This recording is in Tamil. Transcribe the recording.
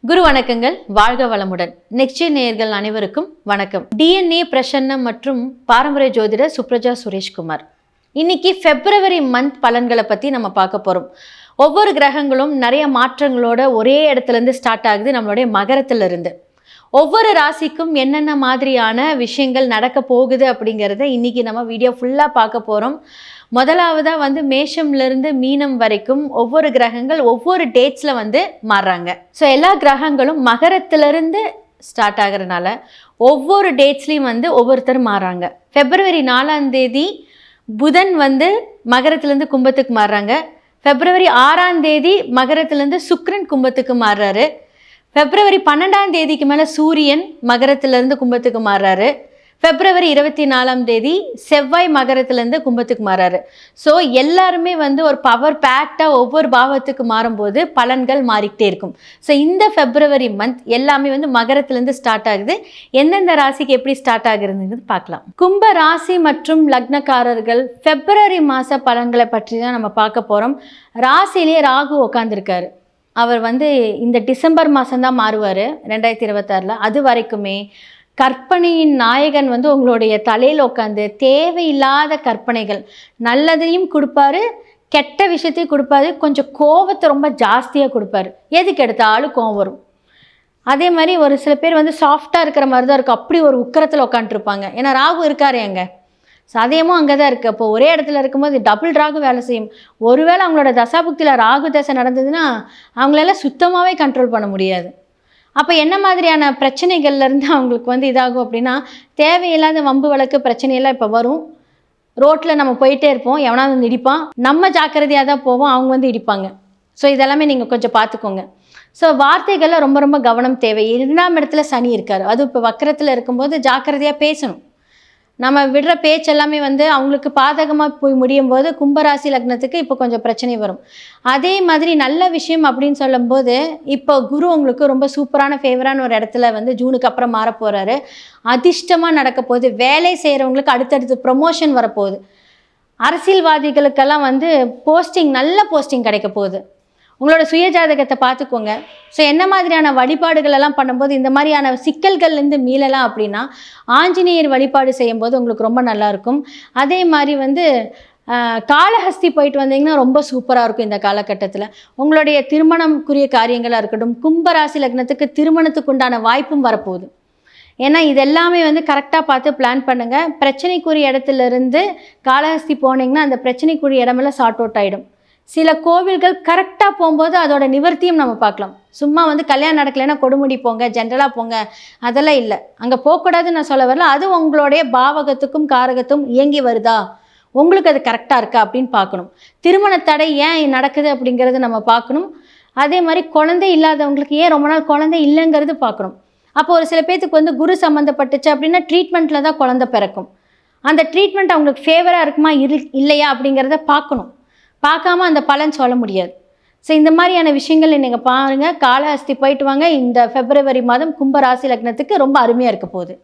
குரு வணக்கங்கள். வாழ்க வளமுடன். நிச்சய நேயர்கள் அனைவருக்கும் வணக்கம். டிஎன்ஏ பிரசன்னம் மற்றும் பாரம்பரிய ஜோதிடர் சுப்ரஜா சுரேஷ்குமார். இன்னைக்கு பிப்ரவரி மந்த் பலன்களை பற்றி நம்ம பார்க்க போகிறோம். ஒவ்வொரு கிரகங்களும் நிறைய மாற்றங்களோட ஒரே இடத்துல இருந்து ஸ்டார்ட் ஆகுது. நம்மளுடைய மகரத்துல இருந்து ஒவ்வொரு ராசிக்கும் என்னென்ன மாதிரியான விஷயங்கள் நடக்க போகுது அப்படிங்கிறத இன்னைக்கு நம்ம வீடியோ ஃபுல்லாக பார்க்க போகிறோம். முதலாவதாக மேஷம்லேருந்து மீனம் வரைக்கும் ஒவ்வொரு கிரகங்கள் ஒவ்வொரு டேட்ஸில் மாறுறாங்க. ஸோ எல்லா கிரகங்களும் மகரத்திலிருந்து ஸ்டார்ட் ஆகிறதுனால ஒவ்வொரு டேட்ஸ்லையும் ஒவ்வொருத்தர் மாறுறாங்க. பிப்ரவரி 4ஆம் தேதி புதன் மகரத்திலேருந்து கும்பத்துக்கு மாறுறாங்க. பிப்ரவரி 6ஆம் தேதி மகரத்திலேருந்து சுக்கிரன் கும்பத்துக்கு மாறுறாரு. பிப்ரவரி 12ஆம் தேதிக்கு மேலே சூரியன் மகரத்திலேருந்து கும்பத்துக்கு மாறுறாரு. பிப்ரவரி 24ஆம் தேதி செவ்வாய் மகரத்திலேருந்து கும்பத்துக்கு மாறாரு. ஸோ எல்லாருமே ஒரு பவர் பேக்டாக ஒவ்வொரு பாவத்துக்கு மாறும்போது பலன்கள் மாறிக்கிட்டே இருக்கும். ஸோ இந்த பிப்ரவரி மந்த் எல்லாமே மகரத்திலேருந்து ஸ்டார்ட் ஆகுது. எந்தெந்த ராசிக்கு எப்படி ஸ்டார்ட் ஆகுறதுங்கிறது பார்க்கலாம். கும்ப ராசி மற்றும் லக்னக்காரர்கள் பிப்ரவரி மாத பலன்களை பற்றி தான் நம்ம பார்க்க போகிறோம். ராசியிலே ராகு உட்காந்துருக்காரு. அவர் இந்த டிசம்பர் மாதம்தான் மாறுவார் 2026. அது வரைக்குமே கற்பனையின் நாயகன் உங்களுடைய தலையில் உட்காந்து தேவையில்லாத கற்பனைகள், நல்லதையும் கொடுப்பாரு, கெட்ட விஷயத்தையும் கொடுப்பாரு, கொஞ்சம் கோபத்தை ரொம்ப ஜாஸ்தியாக கொடுப்பாரு. எதுக்கு எடுத்தாலும் கோபம் வரும். அதே மாதிரி ஒரு சில பேர் சாஃப்டாக இருக்கிற மாதிரி தான் இருக்கும். அப்படி ஒரு உக்கரத்தில் உட்காந்துருப்பாங்க. ஏன்னா ராகு இருக்காரு எங்க சதயமும் அங்கே தான் இருக்குது. அப்போ ஒரே இடத்துல இருக்கும்போது டபுள் ராகு வேலை செய்யும். ஒருவேளை அவங்களோட தசாபுக்தியில் ராகு தசை நடந்ததுன்னா அவங்களால சுத்தமாகவே கண்ட்ரோல் பண்ண முடியாது. அப்போ என்ன மாதிரியான பிரச்சனைகள்லேருந்து அவங்களுக்கு இதாகும் அப்படின்னா, தேவையில்லாத வம்பு வழக்கு பிரச்சனையெல்லாம் இப்போ வரும். ரோட்டில் நம்ம போயிட்டே இருப்போம், எவனாவது இடிப்பான், நம்ம ஜாக்கிரதையாக தான் போவோம், அவங்க இடிப்பாங்க. ஸோ இதெல்லாமே நீங்கள் கொஞ்சம் பார்த்துக்கோங்க. ஸோ வார்த்தைகளில் ரொம்ப ரொம்ப கவனம் தேவை. 2ஆம் இடத்துல சனி இருக்கார். அது இப்போ வக்கரத்தில் இருக்கும்போது ஜாக்கிரதையாக பேசணும். நம்ம விடுற பேச்சு எல்லாமே அவங்களுக்கு பாதகமாக போய் முடியும் போது கும்பராசி லக்னத்துக்கு இப்போ கொஞ்சம் பிரச்சனை வரும். அதே மாதிரி நல்ல விஷயம் அப்படின்னு சொல்லும்போது இப்போ குரு உங்களுக்கு ரொம்ப சூப்பரான ஃபேவரான ஒரு இடத்துல ஜூனுக்கு அப்புறம் மாற போகிறாரு. அதிர்ஷ்டமாக நடக்க போகுது. வேலை செய்கிறவங்களுக்கு அடுத்தடுத்து ப்ரொமோஷன் வரப்போகுது. அரசியல்வாதிகளுக்கெல்லாம் போஸ்டிங், நல்ல போஸ்டிங் கிடைக்க போகுது. உங்களோட சுயஜாதகத்தை பார்த்துக்கோங்க. ஸோ என்ன மாதிரியான வழிபாடுகள் எல்லாம் பண்ணும்போது இந்த மாதிரியான சிக்கல்கள்லேருந்து மீளலாம் அப்படின்னா ஆஞ்சநேயர் வழிபாடு செய்யும்போது உங்களுக்கு ரொம்ப நல்லாயிருக்கும். அதே மாதிரி காளஹஸ்தி போயிட்டு வந்தீங்கன்னா ரொம்ப சூப்பராக இருக்கும். இந்த காலகட்டத்தில் உங்களுடைய திருமணம்க்குரிய காரியங்களாக இருக்கட்டும், கும்பராசி லக்னத்துக்கு திருமணத்துக்கு உண்டான வாய்ப்பும் வரப்போகுது. ஏன்னா இது எல்லாமே கரெக்டாக பார்த்து பிளான் பண்ணுங்கள். பிரச்சனைக்குரிய இடத்துலேருந்து காளஹஸ்தி போனீங்கன்னா அந்த பிரச்சனைக்குரிய இடமெல்லாம் சார்ட் அவுட் ஆகிடும். சில கோவில்கள் கரெக்டாக போகும்போது அதோட நிவர்த்தியும் நம்ம பார்க்கலாம். சும்மா கல்யாணம் நடக்கலைன்னா கொடுமுடி போங்க, ஜென்ரலாக போங்க, அதெல்லாம் இல்லை. அங்கே போகக்கூடாதுன்னு நான் சொல்ல வரல. அது உங்களுடைய பாவகத்துக்கும் காரகத்தும் இயங்கி வருதா, உங்களுக்கு அது கரெக்டாக இருக்கா அப்படின்னு பார்க்கணும். திருமண தடை ஏன் நடக்குது அப்படிங்கிறது நம்ம பார்க்கணும். அதே மாதிரி குழந்தை இல்லாதவங்களுக்கு ஏன் ரொம்ப நாள் குழந்தை இல்லைங்கிறது பார்க்கணும். அப்போ ஒரு சில பேர்த்துக்கு குரு சம்மந்தப்பட்டுச்சு அப்படின்னா ட்ரீட்மெண்ட்டில் தான் குழந்தை பிறக்கும். அந்த ட்ரீட்மெண்ட் அவங்களுக்கு ஃபேவராக இருக்குமா இல்லையா அப்படிங்கிறத பார்க்கணும். பார்க்காம அந்த பலன் சொல்ல முடியாது. ஸோ இந்த மாதிரியான விஷயங்கள் நீங்கள் பாருங்கள். காளஹஸ்தி போயிட்டு வாங்க. இந்த பிப்ரவரி மாதம் கும்பராசி லக்னத்துக்கு ரொம்ப அருமையாக இருக்க போகுது.